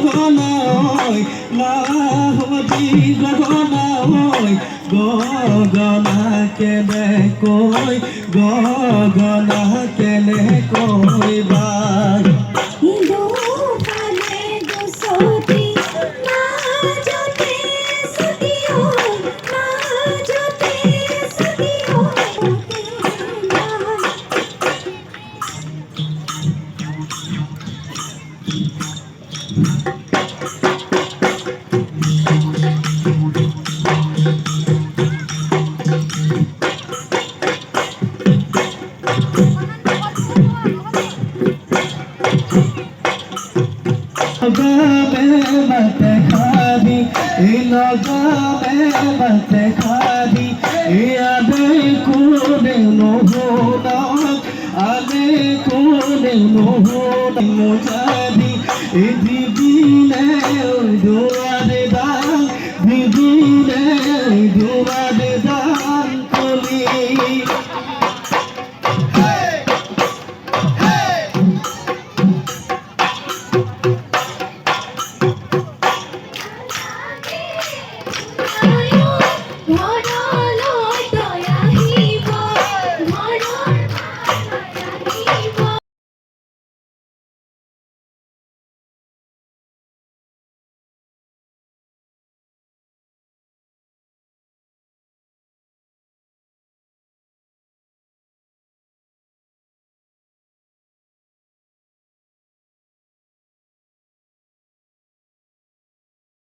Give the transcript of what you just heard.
গগনাই লাহতি গগনাই গগনা কেনেকৈ গগনা কেনেকৈ বাই Nagabe mate khadi, nagabe mate khadi, ade kune no hoda, ade kune no hoda mojadi, dibine duare da, dibine duare